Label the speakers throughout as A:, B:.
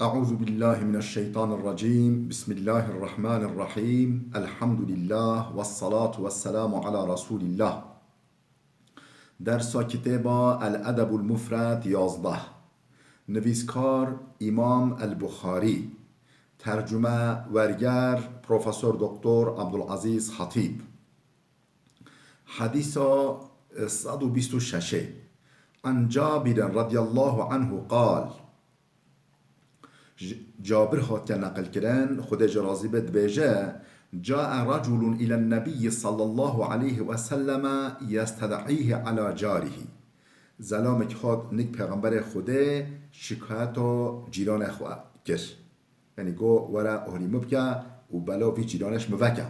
A: أعوذ بالله من الشيطان الرجيم بسم الله الرحمن الرحيم الحمد لله والصلاة والسلام على رسول الله. درس کتاب الادب المفرد 11. نویسکار امام البخاری، ترجمه ورگر پروفسور دکتر عبدالعزیز خطیب. حدیث 126 عن جابر رضی الله عنه قال، جابر هات که نقل کرن خود راضی بد بیجه جاء رجل الى النبي صلى الله عليه وسلم يستدعيه على جاره. زلام که هات نک پیغمبر خوده شکایت و جیران خواه کش، یعنی گو ورا اهلی مبکه و بلا في جیرانش مبکه.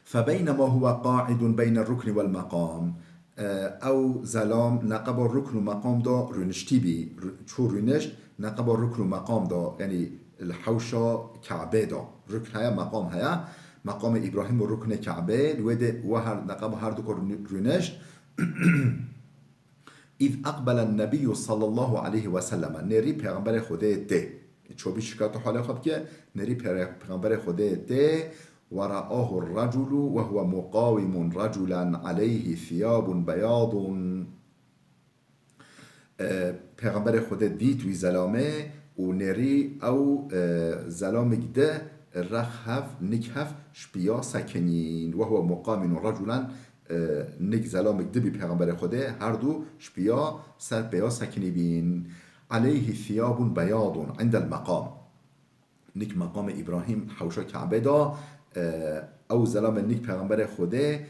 A: فبينما هو قاعد بين الركن والمقام، او زلام نقب الركن ومقام دا رنشتی بی چو رنشت نقب الركن ومقام دا، یعنی الحوشا كعبه دا ركن هيا مقام هيا مقام ابراهيم والركن كعبه الويد وهر نقب هر دو رنشت. اذ اقبل النبي صلى الله عليه وسلم، نری پیغمبر خوده ده چو بی شکایت حال خواب که نری پیغمبر خوده ده ورآه الرجل وهو مقاوم رجلا عليه ثياب بياض. پیغمبر خود دید توی زلامه و نری او زلامه ده رخف نکهف شپیا سکنین وهو مقاوم رجلا نک زلامه ده بی پیغمبر خوده هر دو شپیا سر بیا سکنی بین عليه ثياب بياض عند المقام، نک مقام ابراهیم حوشا کعبه دا او زلام نیک پیغمبر خوده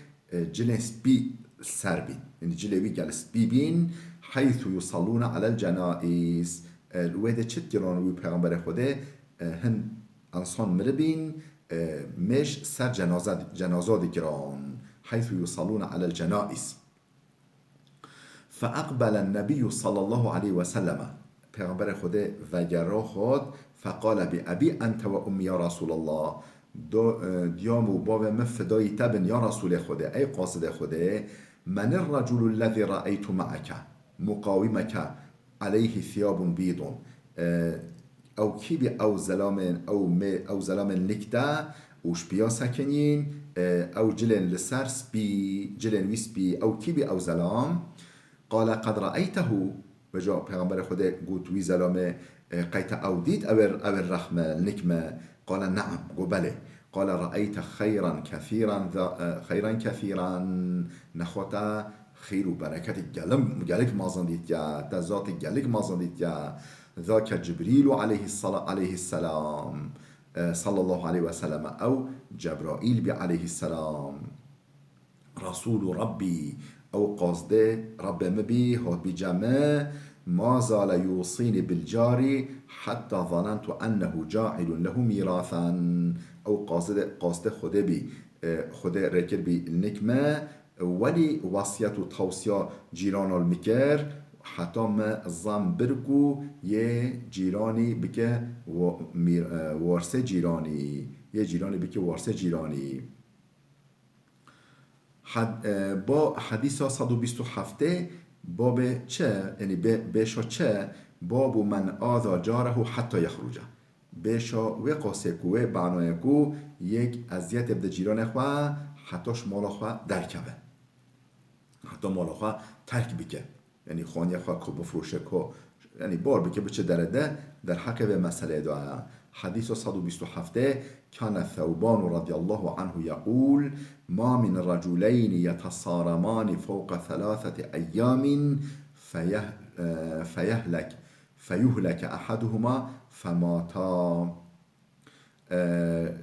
A: جل سپی سر بین، یعنی جلوی گل سپی بین حیث یصلون علی الجنائز الویده چت گرانوی پیغمبر خوده هن انسان مربین مش سر جنازات گران حیث یصلون علی الجنائز. فاقبل النبي صلى الله عليه وسلم، پیغمبر خوده وگرا خود فقال بأبي أنت وأمي يا رسول الله، دیام و باب مفدای تبن یا رسول خوده ای قاصد خوده من الرجل الذي رأيت معك مقاومك عليه ثياب بيض، او کی بی او زلام نکده وش بیا سکنین او جلن لسر سبی جلن ویسبی او کی بی او زلام. قال قد رأيته، بجا پیغمبر خوده گوت وی زلام قیت او دید او الرحمه نکمه. قال نعم، قو بله. قال رأيت خيرا كثيرا نخوتا خير و بركة جلك مازن ديتيا تزات جلك مازن ديتيا ذاك جبريل عليه السلام صلى الله عليه وسلم او جبرائيل عليه السلام رسول ربي او قصده رب مبي هاد بجمع ما زال يوصيني بالجار حتى ظننت أنه جاعل له ميراثا، او قاصد خوده بی خوده رکر بی نکمه ولی وصیت و توصیه جیران المکر حتی ما زم برگو یه جیرانی بکه ورسه جیرانی، یه جیرانی بکه ورسه جیرانی. با حدیث 127 باب چه، یعنی بشا چه باب من آذا جاره حتی یخرجه، بشا و قاسه کوه بعنای کو یک اذیت ابد جیران خواه حتیش مالا خواه درکبه، حتی مالا خواه ترک بکه، یعنی خانیه خواه که بفروشه که یعنی بار بکه بچه درده در حق به مسئله دعا. حدیث 127 كان ثوبان رضي الله عنه يقول ما من رجلين يتصارمان فوق 3 أيام فيهلك أحدهما فماتا.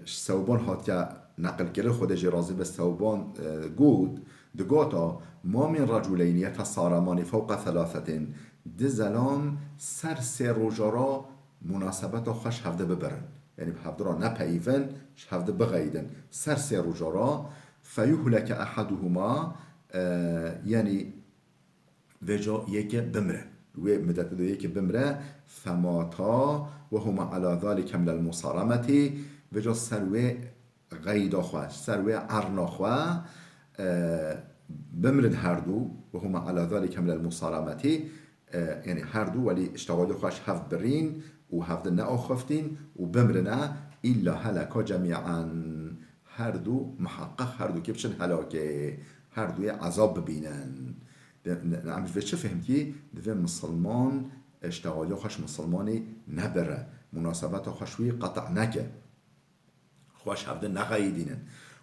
A: ثوبان هات که نقل کرده خودش راضی به ثوبان گود دگاتا ما من رجلين يتصارمان فوق 3 دزلام سر 3 روزا مناسبت خوش هفته ببرن، یعنی هفته را نپیون هفته بغیدن سر 3 روزا را فیهلک احدهما، یعنی وجا یک بمره و مدت دو یک بمره فماتا و هما علی ذلك من المصارمه وجا سروه غیدا خواه سروه عرنا خواه بمرد هر دو و هما علی ذلك من المصارمه یعنی هر دو ولی اشتغال خوش هفت برین و هفت نه آخفتین و بمرنه ایلا هلکا جمیعا، هر دو محقق هر دو که بشن هلاکه، هر دوی عذاب ببینن. نعمش به چه فهمتی؟ دوی مسلمان اشتغالی خوش مسلمانی نبره، مناسبت خوشوی قطع نکه، خوش هفته نقایدینن.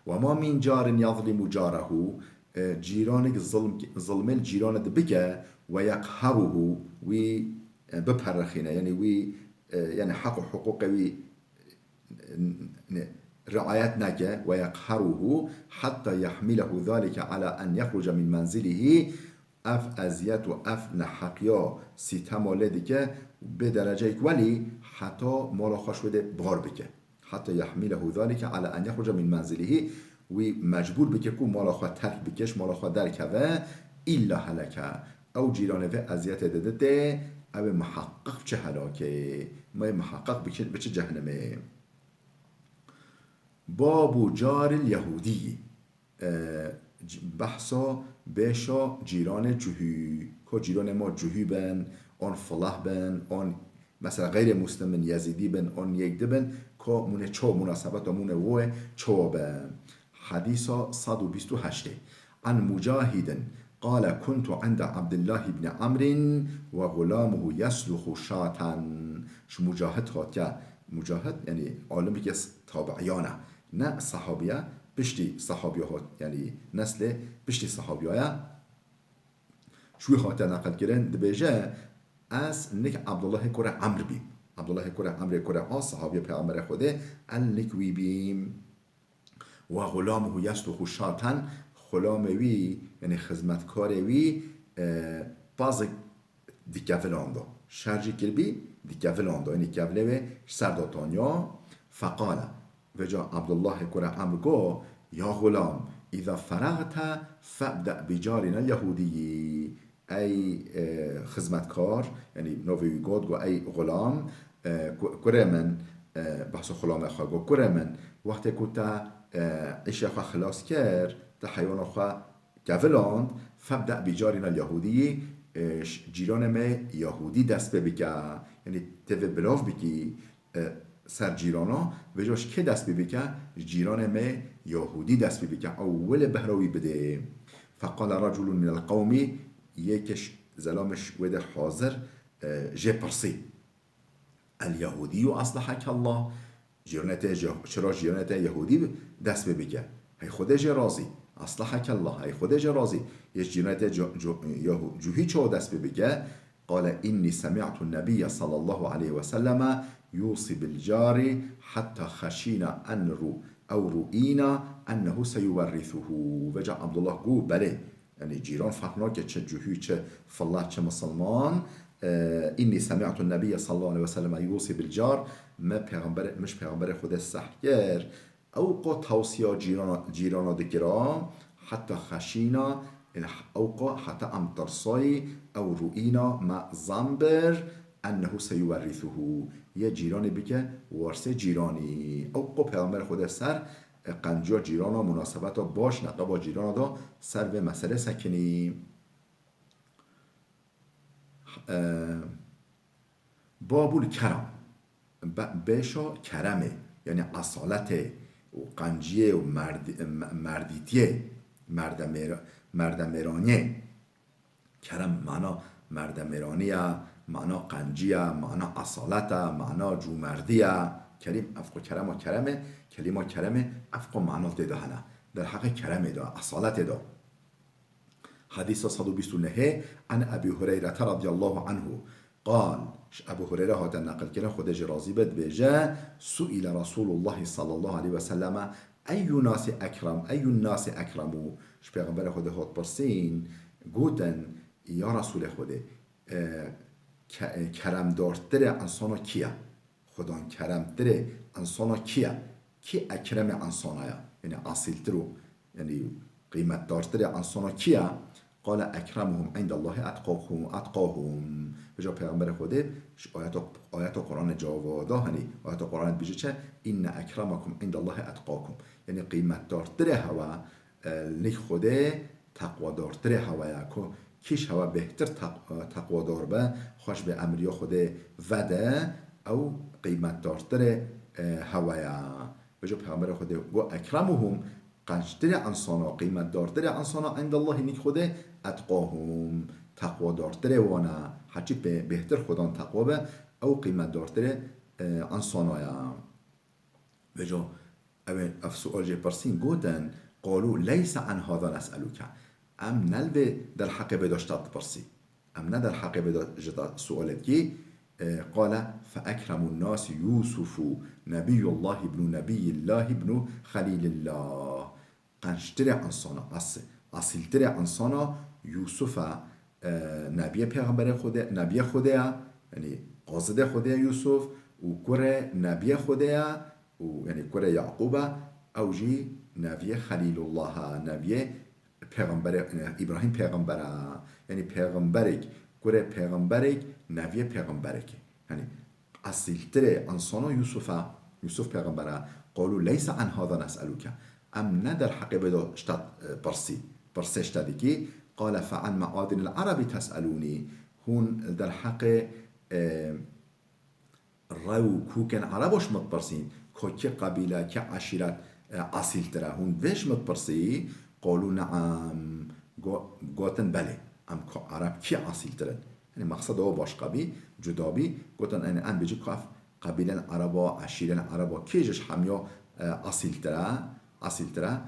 A: و ما من جار یظلم جاره، جیرانك ظلم الجيران بك ويقهره وي ببرخينا، يعني وي يعني حقوق وي رعايتناك ويقهره حتى يحمله ذلك على أن يخرج من منزله، اف ازیت و اف نحقیا سیتم آلدی بدرجه ولی حتی مالا خوش بده بار بکه، حتی يحمله ذلك على أن يخرج من منزله و مجبور بکه کو مالا خواه ترک بکش، مالا خواه درکوه ایلا هلکه او جیرانه و ازیت دده او محقق چه هلاکه، ما محقق بچه جهنمه. باب جار الیهودی، بحثا بشا جیران جوهی، که جیران ما جوهی بن، آن فلاح بن، آن مثلا غیر مسلم یزیدی بن، آن یک بن که مونه چو مناسبت و مونه وه چو بن. حديث 128 عن مجاهد قال كنت عند عبد الله بن عمرو وغلامه يسلخ شاة. شو مجاهد هات، مجاهد يعني عالمي که تابعیانه نه صحابیه، بشتی صحابیه هات یعنی نسل بشتی صحابیه. شوی خاطر نقل کردن دبیجه از نک عبدالله کره عمرو بیم، عبدالله کره عمرو کره ها صحابی پیغمبر خوده النکوی بیم. و غلامه یسلخ شاة، غلام وی یعنی خدمتکار وی باز دیکفلاندا شرجی کربی دیکفلاندا یعنی کفله و سرداتانیا. فقال وجا عبدالله کره عمرو گو یا غلام اذا فرغت فابدأ بجارنا اليهودی، ای خدمتکار یعنی نووی گود گو ای غلام کره من بحث غلام خواه گو کره من وقتی کتا ایش خواه خلاص کرد تا حیوان خواه گولاند فابدأ بجارنا اليهودی، جیران ما یهودی دست بکه، یعنی تفه بلاف بکی سر جیرانا و جاش که دست بکه جیران ما یهودی دست بکه اول بهروی بده. فقال رجل من القوم، یکش زلامش وده حاضر جه پرسی اليهودی اصلحك الله، چرا جیرانت یهودی دست بکه، هی خودش راضی اصلحك الله، هی خودش راضی یه جیرانت جوهی چه دست بکه. قال إني سمعت النبي صلى الله عليه وسلم يوصي بالجار حتى خشينا أو رؤينا أنه سيورثه. وجاء عبد الله قو بله يعني جيران فهمنا که چه جوهی چه فلاح چه مسلمان. إني سمعت النبي صلى الله عليه وسلم يوصي بالجار، ما پیغمبر مش پیغمبر خود سحیر او قو توصیه جیران دکرا حتی خشینا اوقا حتی ام ترسای او روینا ما زنبر انه سیورثه، یه جیرانی بکه ورثه جیرانی اوقا پیغمبر خود سر قنجا جیرانا مناسبت باش نقا با جیرانا دا سر به مسئله سکنی. باب الکرم، بشا کرمه یعنی اصالت و قنجیه و مردیتیه مردمرانیه. کرم معنا مردمرانیه، معنا قنجیه، معنا اصالته، معنا جومردیه. کریم افقو کرم و کرمه، کلمه کرمه افقو معنا دهنه در حق کرمه دا اصالت دا. حديث 129 عن أبي هريرة رضي الله عنه قال، أبو هريرة هذا نقل كنا خدج راضي بد بجا سئل رسول الله صلى الله عليه وسلم أي الناس أكرموا، ش پیغمبر خود هات برسين گوتن یا رسول خود کرم دارتر انسانا کیه، خدان کرم تر انسانا کیه، کی اکرم انسانایا یعنی اصیلترو یعنی قیمت دارتر انسانا کیه. قال اکرمهم عند الله اتقاهم. به جا پیغمبر خوده آیت قرآن جاوادا هنی آیت قرآن بیجه چه این اکرمکم عند الله اتقاکم، یعنی قیمت دارتر هوا نک خوده تقوا دارتر هوا که کیش هوا بهتر تقوا دار به خوش به امریا خود وده او قیمت دارتر هوایا بجو پیغمبر خود گو اکرمهم قنجتر انسانا قیمت دارتر انسانا عند الله نیک خود اتقاهم تقوا دارتر وانا حچی بهتر خودان تقوا به او قیمت دارتر انسانایا بجو اف سؤال جه پرسین گوتن قالوا ليس عن هذا نسألك ام نلبه در حق بداشتات پرسی ام نه در حق بداشتات سؤالت کی قال فأكرم الناس يوسف نبي الله ابن نبي الله ابن خليل الله قنشتر انسانا اصیلتر انسانا یوسف نبی پیغمبر خوده نبی خوده یعنی قاصد خوده یوسف و کره نبی خوده و یعنی کره یعقوب او جی نبی خلیل الله نبی پیغمبر ابراهیم پیغمبر یعنی پیغمبرک کره پیغمبرک نبی پیغمبرک یعنی اصیلتر انسانا یوسف پیغمبر قالوا ليس عن هذا نسألك ام ندر حق بدا اشتاد برسي اشتادي كي قال فعن معادن العرب تسألوني هون در حق رو كوكن عربوش متبرسين كي قبيلة كي عشيرة أصيل ترى هون ويش متبرسي قالوا نعم قوتن بله ام عرب كي أصيل ترى يعني مقصد هو باش قبي جدابي قوتن أنا بيجي كاف قبيلة عربا عشيرة عربا كيجش حميا أصيل ترى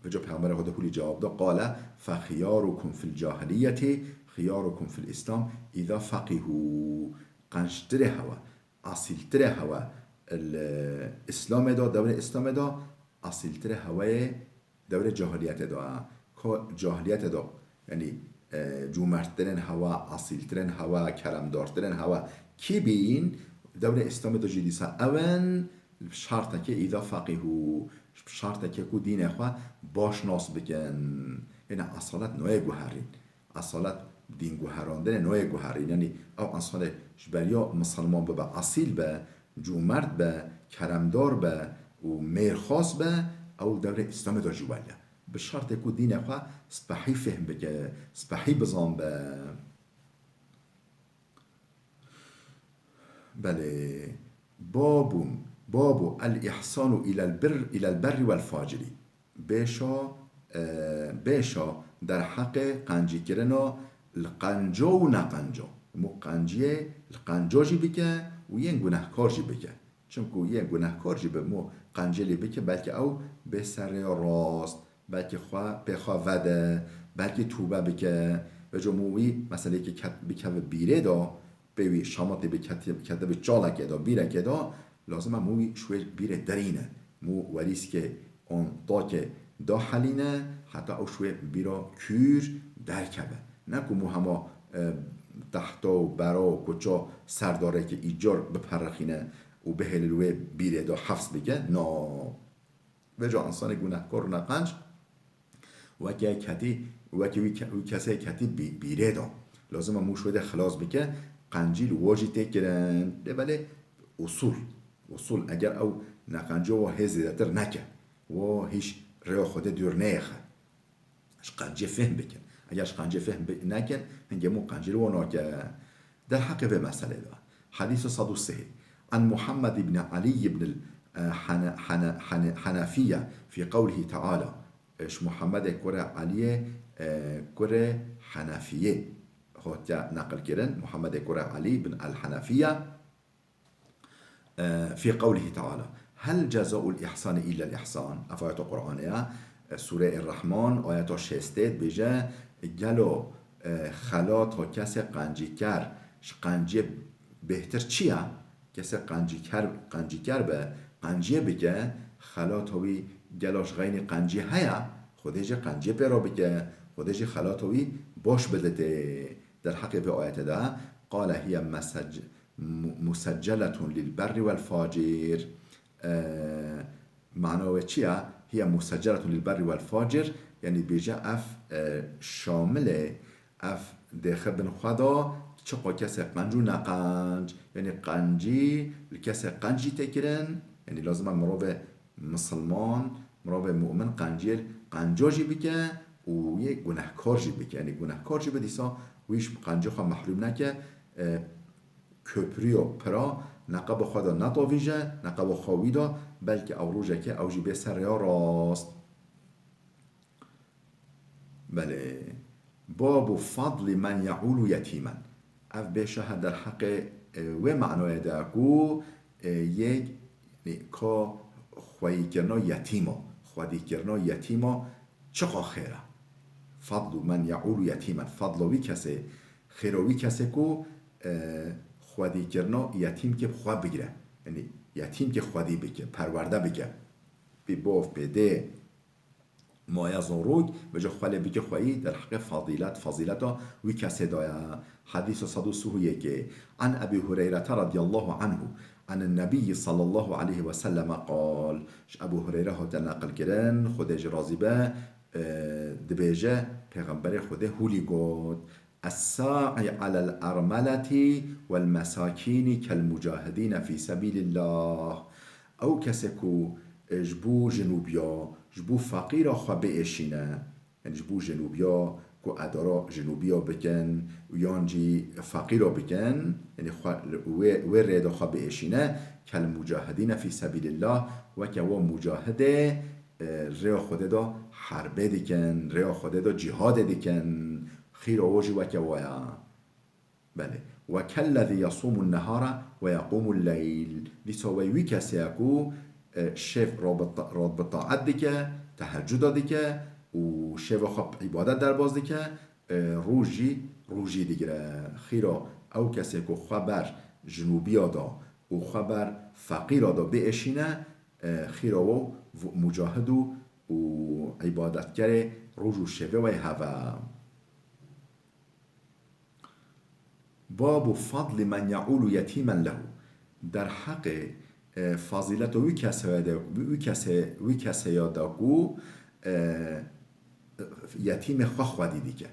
A: وجو پیغمبر خدا کلی جواب داد قال فخياركم في الجاهلية خياركم في الإسلام إذا فقهوا قنشتره هوا اصیلتره هوا الاسلام دا دور اسلام دا اصیلتره هوا دور جاهلیت دا جاهلیت دا یعنی جومرترن هوا اصیلترن هوا کرمدارترن هوا کی بین دور اسلام دا جدیسا اون شرطه که اذا فقهو شرطه که کو دین خواه باش ناس بکن یعنی اصالت نوع گوهرین اصالت دین گوهراندن نوع گوهرین یعنی او انسان جبریا مسلمان به اصیل به جومرد به کرمدار به و میرخواست به او دور اسلام دا جوالیا به شرط که دین خواه سپحی فهم بکه سپحی بزان به بله باب الإحسان إلى البر والفاجر بيشا در حق قنجی کرنا القنجو و نقنجو مو قنجیه القنجو جی بکه و یه گناهکار جی بکه چون یه گناهکار جی مو قنجلی بکه بلکه او به سر راست بلکه بخواه وده بلکه توبه بکه و جمعوی مثلا که بکه بیره دا بوی شامات بکه به چالکه دا بیره که دا لازم موی شوی بیره درینه مو وریس که اون دا که دا حلینه حتی او شوی بیرا کور درکبه نکو مو همه تحتا و برا و کچا سرداره که ایجار بپرخینه و به هلوی بیره دا حفظ بگه نا و جا انسان گناهکار نقنج وکی کسی کتی بیره دا لازم مو شوی خلاص بگه قنجیل واجی تکرن بله اصول اگر او نقنجه و هزیدتر نکن و هیچ ریا خود دور نیخه قنجه فهم بکن اگر قنجه فهم نکن هنگه مو قنجه رو ناکه در حق به مسئله دا حدیث 103 عن محمد بن علي بن الحنفية في قوله تعالى اش محمد كره علي كره حنفية هوتيا نقل كرن محمد كره علي بن الحنفية في قوله تعالى هل جزاء الإحسان إلا الإحسان آيات قرآنية سوره الرحمن آيات 6 بجا گلو خلات ها کسی قنجی کر قنجی بهتر چیه؟ کسی قنجی کر به قنجی بگه خلات هاوی گلاش غین قنجی هیا خودش قنجی پیرا بگه خودش خلات هاوی باش بدته در حق به آیت ده قال هي مسجلة للبر والفاجر معناه چیه؟ هي مسجلة للبر والفاجر یعنی بیجا اف شامله اف دخه بن خدا چقا کسی قنجو نقنج یعنی قنجی کسی قنجی تکرن یعنی لازم مرا به مسلمان مرا به مؤمن قنجاجی بکه و یه گناهکار جی بکه یعنی گناهکار جی بدیسا ویش قنجه خواه محروم نکه köprü و پرا نقب خدا نطاویجه نقب خواویدا بلکه او روژه که او جی به سر یا راست. بله باب فضل من يعول يتيما اف بشه در حق و معنای داکو یک که خواهی کرنا یتیما خواهی کرنا یتیما چقا خیره فضل من يعول يتيما فضل وی کسه خیر وی کسه کو خواهی کرنا یتیم که خواه بگیره یعنی یتیم که خواهی بگه پرورده بگه بی باف بده مایه زنروگ بجا خواهی بگه خواهی در حق فضیلتا وی کسه دایا. حديث صدوسه عن أبي هريرة رضي الله عنه عن النبي صلى الله عليه وسلم قال أبو هريرة هو تنقل كرن خده رازي با دبيجة پیغمبر خده هولي قد الساعي على الأرملة والمساكين كالمجاهدين في سبيل الله أو كسكو جبو جنوبيا جبو فقير خبئ اشينا يعني جبو جنوبيا کو ادارا جنوبی ها بکن و یانجی فقیر ها بکن یعنی و رید خواه بشینه کل مجاهدین فی سبیل الله و که و مجاهده ریا خوده دا حربه دیکن ریا خوده دا جهاد دیکن خیر آواجی و که ویا بله و کالذی یصوم النهار و یقوم اللیل لیساوی کسی اکو شف راد بطاعت دیکه تهجد دیکه و شب خواب عبادت در باز دیگه روژی دیگره خیرا او کسی که خبر جنوبی دا و خبر فقیر دا بشینه خیرا و مجاهد و عبادتگر روژ و شبه و هوا. باب فضل من يعول يتيما له در حق فضیلت وی کسی یادگو یتیم خواه دیگه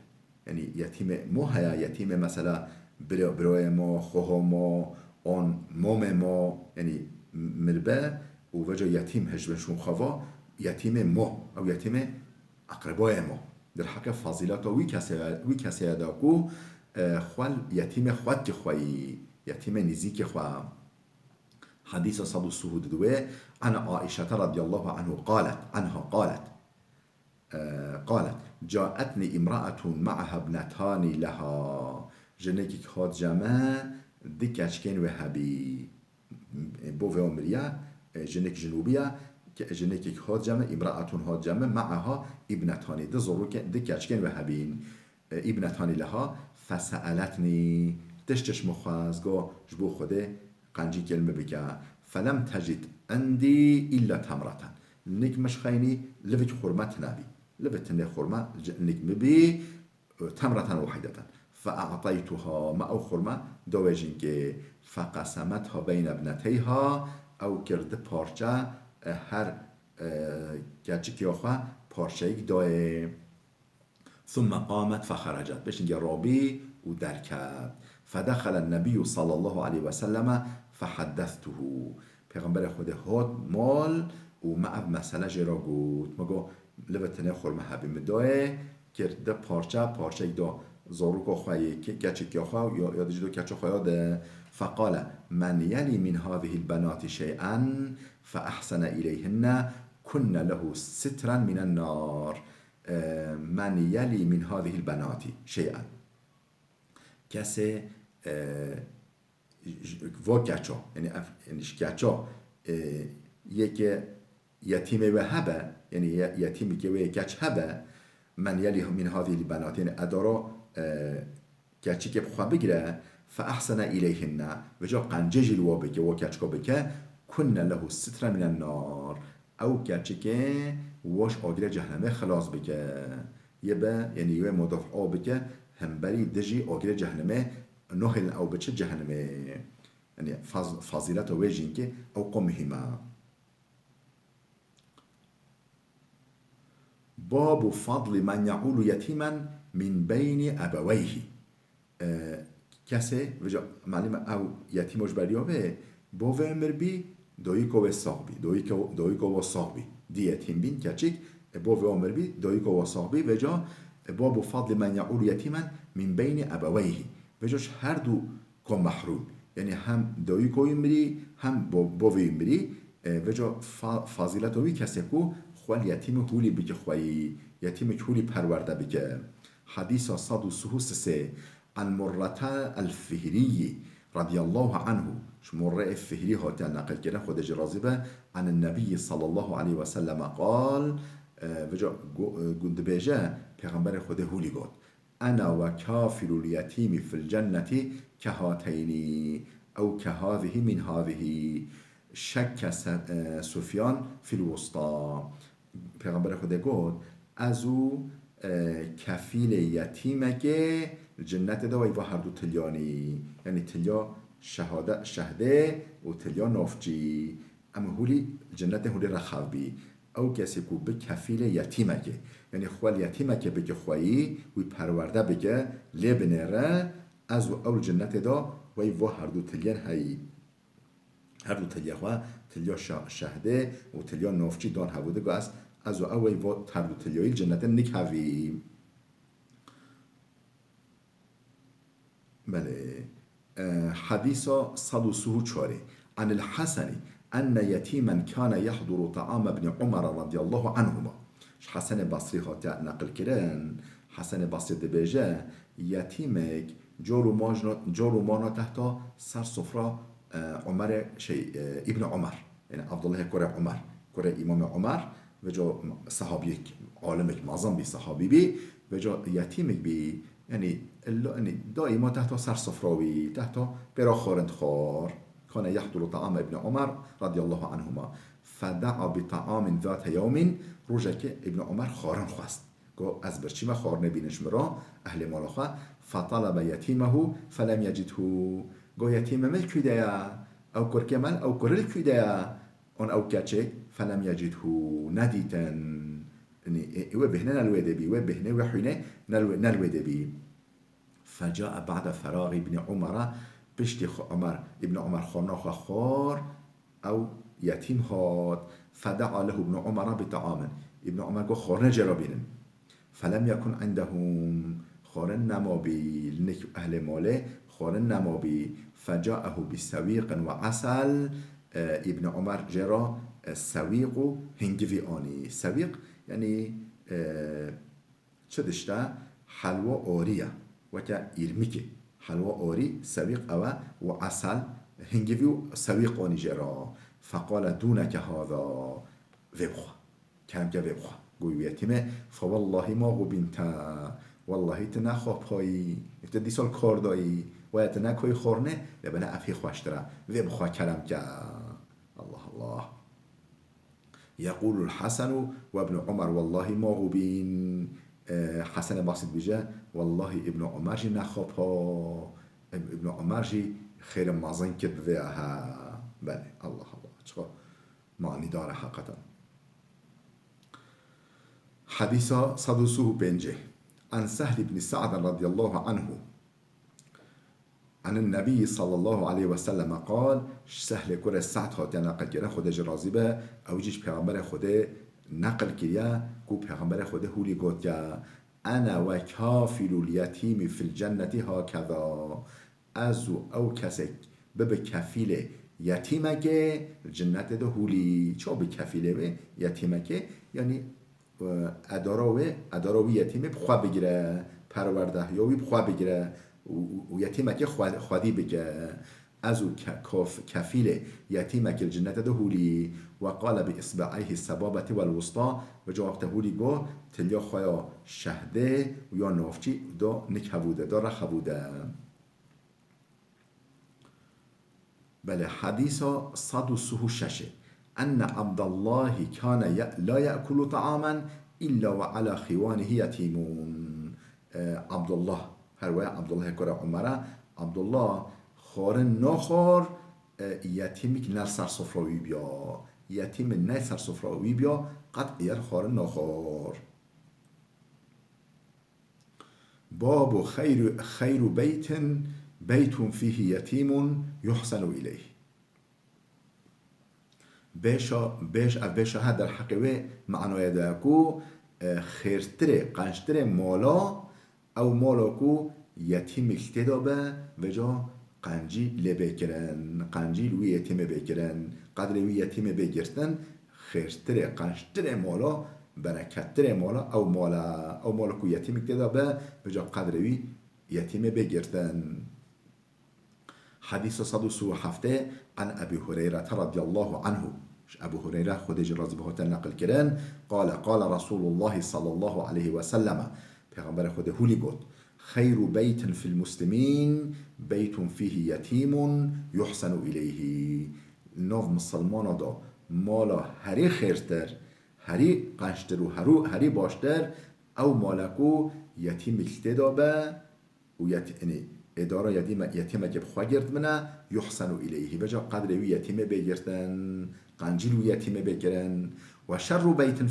A: یعنی یتیم ما هیا یتیم مثلا برای ما خواه ما آن مام ما یعنی مربه و وجه یتیم هجبشون خواه یتیم ما او یتیم اقربای ما در حق فضیلت وی کسی داکو خوال یتیم خواد که خواهی یتیم نزیک خواه. حديث صدو السهود دوه عن عائشة رضي الله عنها قالت جاءتني امرأة معها ابنتان لها جنكي خاد جمع دكاشكين وهبي بوفي أمريا جنك جنوبية جنكي خاد جمع امرأة هاد جمع معها ابنتان دكاشكين وهبين ابنتان لها فسألتني تشتش مخازقو جبو خده قنجي كلمة بكا فلم تجد عندي إلا تمرة نك مش خيني لفت خرمة نبي لفت خرمة نك مبي تمرة واحدة فأعطيتها ما أو خرمة دوجينك فقسمتها بين ابنتيها أو كرد بارشا هر كاتشك يوخا بارشايك دوي ثم قامت فخرجت بشنجي رابي ودركت فدخل النبي صلى الله عليه وسلم فحدثته پیغمبر خود هاد مال و معب مسئله جرا گود مگو لبتنه خورمه حبی مداه کرده پارچه دا زاروکا خواهی گچه خواه یا دو کچه خواه ده فقال من یلی من هذه البنات شيئا فأحسن إليهن كن له سترا من النار من یلی من هذه البنات شيئا کسی و گچا یعنی گچا یک یتیم و هبه یعنی یتیمی که و گچ هبه من یلی من هذه البنات یعنی ادارا گچی که بخواه بگیره فاحسن الیهن و جا قنجه الوا بگه و گچکا بگه کن له ستر من النار او گچی که واش آگیر جهنمه خلاص بگه یه به یعنی یه مدافعا بگه هم بری دجی آگیر جهنمه نهل او بچه جهنمه یعنی فضیلت و ویجین که او قمهما. باب فضل من يعول يتيما من بين ابويه کسی وجا معلومه او یتیمش بریابه باوه مربی دویکو و صاحبی دویکو و صاحبی دی یتیم بین کچیک باب عمر بي دايك وصاحبي وجا باب فضل من يعول يتيما من بين ابويه وجاش هر دو كون محروم يعني هم دايك يمري هم باب يمري وجا فضیلت وی کسی کو خوال یتیم هولی بگه خوایی یتیم هولی پرورده بگه حديث 163 عن مرة الفهري رضي الله عنه مرة الفهري هاتي نقل كده خود جرازبة عن النبي صلى الله عليه وسلم قال وجا قند بيجا پیغمبر خود هولي قد أنا وكافل اليتيم في الجنة كهاتين أو كهذه من هذه شك سفيان في الوسطى پیغمبر خود قد ازو کفیل یتیمه جنت دا و هر دو تلیانی یعنی تلیا شهده و تلیا نافجی اما هولی جنت هولی رخاو بی او کسی کو به کفیل یتیمه یعنی خوال یتیمه بگه خوایی وی پرورده بگه لی بنره از و اول جنت دا و هر دو تلیان هایی هر دو تلیا خواه تلیا شهده و تلیا نافجی دان هبوده گو از اوی و هر دو تلیایی جنت نکوی بله حديث 134 عن الحسن أن يتيما كان يحضر طعام ابن عمر رضي الله عنهما حسن بصري هات نقل كرن حسن بصري دبيجا يتيمك جارو مانا تحت سر صفرة عمر شيء ابن عمر يعني عبد الله كره عمر كره إمام عمر و جا صحابی عالمك معظم بی صحابی بی و جا یتیمک بی یعنی دائما تحت سر صفراوی تحت برا خارند خار كان يحضر طعام ابن عمر رضي الله عنهما فدعا بطعام ذات يوم روجك ابن عمر خارن خواست گو از برچی ما خار نبینش مرا اهل مالاخا فطلب يتيمه فلم يجده گو یتیم مل کیدیا او کرکمل او کرل کیدیا اون او کچک فلم يجده نديتن يعني وبهنا نلوي دبي وبهنا وحينا نلوي دبي فجاء بعد فراغ ابن عمر بشتي عمر ابن عمر خاناخ خار او يتيم هات فدعا له ابن عمر بطعام ابن عمر قال خارن جرابين فلم يكن عندهم خارن نمابي لنك اهل ماله خارن نمابي فجاءه بسويق وعسل ابن عمر جرا سویق و هنگوی آنی سویق یعنی چه دشته حلوا آریه و که ایرمیکه حلوا آری سویق اوه و عسل هنگوی و سویق آنی جرا فقال دونك هذا وبخوا كلام که وبخوا گوی یتیمه فوالله ما غبینتا والله تنخوا پایی افتدی سال کار دایی و تنکوی خورنه لبنه افی خوشتره وبخوا کلام که الله الله يقول الحسن وابن عمر والله ما غبين حسن باسط بجا والله ابن عمر جي نخوبها ابن عمر جي خير مازن كد ذاها بله الله الله چقدر معنی داره حقیقتا حديث 135 عن سهل بن سعد رضي الله عنه عن النبي صلى الله عليه وسلم قال سهل كره سعد هات نقل كده خود جرازي به اوجيش پیغمبر خود نقل كده کو پیغمبر خود هولي گفت انا وكافل اليتيم في الجنة هكذا ازو او کسک به کفیل یتیمکه جنت ده هولی چا به کفیله به یتیمکه یعنی اداراوی یتیمه بخواه بگیره پرورده یاوی بخواه بگیره و یتیمک خودی بگه از کفیل یتیمک الجنت ده هولی و قال بإصبعيه السبابة والوسطى و جواب هولی گو تلیا خواه شهده و یا نافچی دا نکبوده دا رخبوده بله حديث 136 أن عبد الله كان لا يأكل طعاما إلا وعلى خوانه يتيمون عبد الله هر عبد الله كره عمره عبد الله خارن نخور یتیمی نر سر صفراوی بیا یتیم نه سر صفراوی بیا قطعی خارن نخور باب خير بيت فيه يتيم يحسن إليه بيشا هذا الحقيقة معناه داكو خيرتره قنشتره مالا او مالاكو يتيم اكتدابه وجا قنجي لبكرن قنجي لوي يتيم بكرن قدر وي يتيم بگرتن خيرتره قنشتره مالا بركتره مالا او مالاكو يتيم اكتدابه وجا قدر وي يتيم بگرتن. حديث 137 عن أبي هريرة رضي الله عنه. أبو هريرة خديج رضي الله عنه نقل كران قال رسول الله صلى الله عليه وسلم پیغمبر خود هولی گفت خير بيت في المسلمين بيت فيه يتيم يحسن إليه. نوف مسلمان دا مالا هری خیرتر هری قنشتر و هری باشتر او مالکو يتيم اکتدابه و اداره یتیمه که بخواه گرد منه یحسن الیه بجا قدر وی یتیمه بگرتن قنجیل وی یتیمه بگرن و شر بیت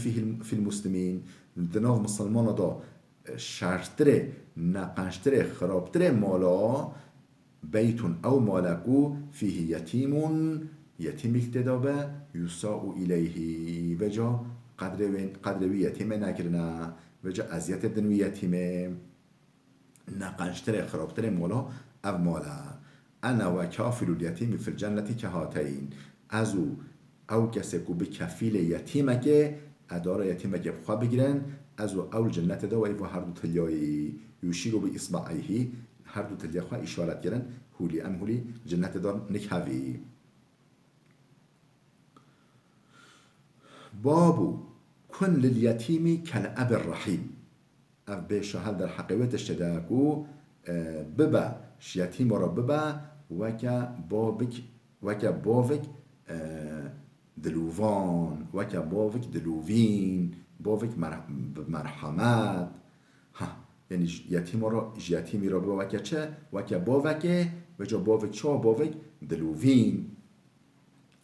A: فی المسلمین دناف مسلمان دا شرطره نقنشتره خرابتره مالا بیتون او مالکو فیه یتیم اکتدابه یساء الیه بجا قدر وی یتیمه نگرنه بجا ازیت دنوی یتیمه نقنشتر خرابتر مولا او مالا انا و کافل الیتیم فی الجنة کهاتین ازو او کسی که به کفیل یتیمه که اداره یتیمه که بخواه بگیرن ازو اول جنت دا و ایو هر دو تلیای یوشیرو به اصبعیهی هر دو تلیای خواه اشارت گیرن هولی ام هولی جنت دار نکهوی. بابو کن لیتیمی کالاب الرحیم. اف به شهر در حقیقت اشتداکو ببا شیتیم را ببا وکا بابک دلووان وکا بابک دلووین بابک مرحمت یعنی یتیمی را ببا وکا چه وکا بابک وجا بابک چه بابک دلووین.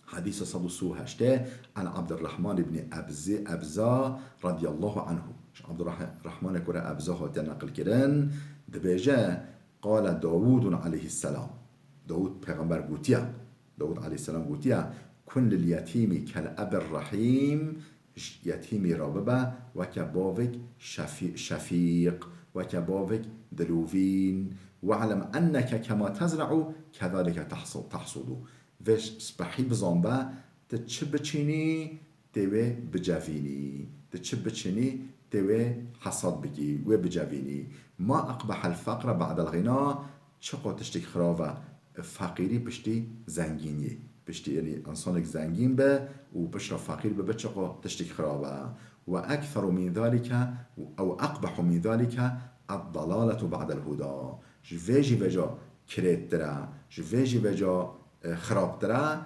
A: حديث 138 عن عبد الرحمن بن أبزة رضي الله عنه. عبد الرحمن كرة أبزة هات نقل كرن دبيجا قال داود عليه السلام داود پیغمبر گوتیا داود عليه السلام گوتیا كن لليتيم كالأب الرحيم يتيمي راببا وكبابك شفيق وكبابك دلوفين واعلم أنك كما تزرع كذلك تحصد وش سبحي بزنبا تتشب بچيني تيوه بجافيني تتشب بچيني تيوه حصاد بكي وبجافيني. ما أقبح الفقر بعد الغنى چقا تشتك خرافة فقيري بشتي زنگيني بشتي يعني انسانك زنگين به وبشرا فقير به چقا تشتك خرافة. وأكثر من ذلك أو أقبح من ذلك الضلالة بعد الهدى. جفاجي بجا كريت ترى جفاجي بجا خراب ترى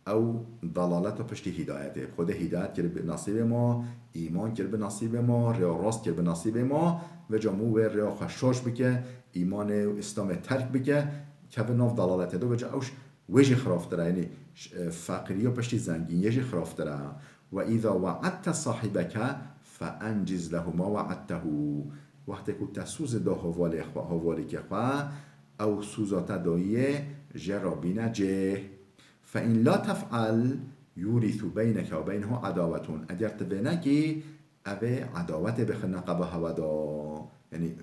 A: او ضلالت و پشتی هدایته خود هدایت کرد به نصیب ما ایمان کرد به نصیب ما ریا راست کرد به نصیب ما و جامو و ریا خشاش بکه ایمان و اسلام ترک بکه که به ناف ضلالته دو بجا اوش ویجی خراف تره یعنی فقری و پشتی زنگین یجی خراف تره. و اذا وعدت صاحبك فانجز له ما وعدته. وقتی که تسوز دا حوالی که خواه او سوزات داییه جرابين جه فإن لا تفعل يورث بينك وبينه عداوة. اگر تبينكي أبي عداوة بخنقة بهوادا يعني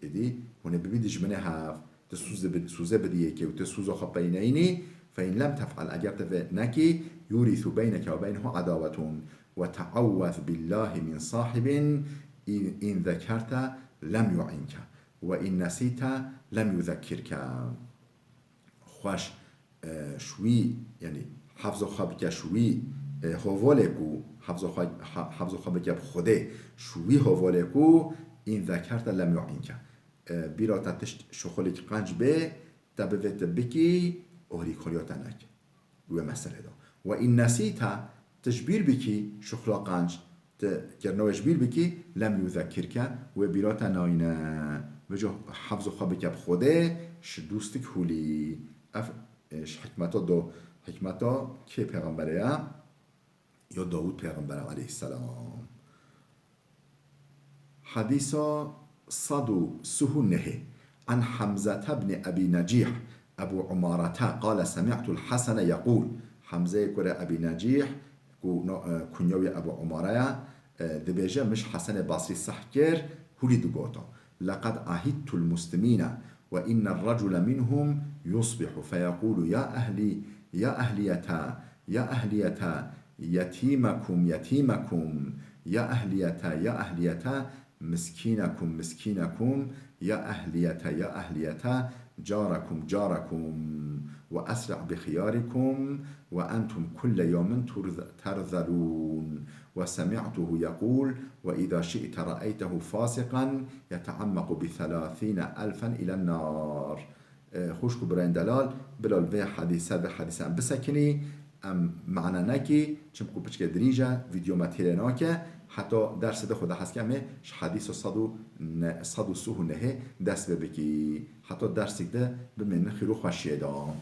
A: إدي هنا ببيدش منها تسوزة بديكي وتسوزة خبينيني. فإن لم تفعل اگر تبينكي يورث بينك وبينه عداوة. وتعوذ بالله من صاحب إن ذكرت لم يعنك وإن نسيت لم يذكرك. خوش شوی یعنی حفظ خواب که شوی حواله کو حفظ خواب که خوده شوی حواله کو این ذکرت لم یعین که بیرا تشت شخولی که قنج به تبویت بکی اوهری کاریات نک و مسئله دا. و این نسیت تشبیر بکی شخلا قنج کرنوش بیر بکی لم یذکر که و بیرا تناینه و جو حفظ خواب که خوده شدوستک هولی حکمتا که پیغمبره یا داود پیغمبره علیه السلام. حدیث 139 عن حمزة بن أبي نجيح أبو عمارة قال سمعت الحسن يقول. حمزه كره أبي نجيح كنيوي أبو عمارة دبيجة مش حسن بصري صحكر هولي دقوتا لقد عهدت المسلمين وإن الرجل منهم يصبح فيقول يا أهلي يا أهليتا يا أهليتا يتيمكم يتيمكم يا أهليتا يا أهليتا مسكينكم مسكينكم يا أهليتا يا أهليتا جاركم جاركم وأسرع بخياركم وأنتم كل يوم ترذلون وسمعته يقول وإذا شئت رأيته فاسقا يتعمق ب30,000 إلى النار. خوشكو برين دلال بلال في حديثة بسكني ام معنا نكي چمكو بچك دريجة فيديو ما تيرناكه حتى درس ده خدا هست که حدیث صد و سوه نهه دست ببکی حتی درسی ده بمن خیرو خوشیه دام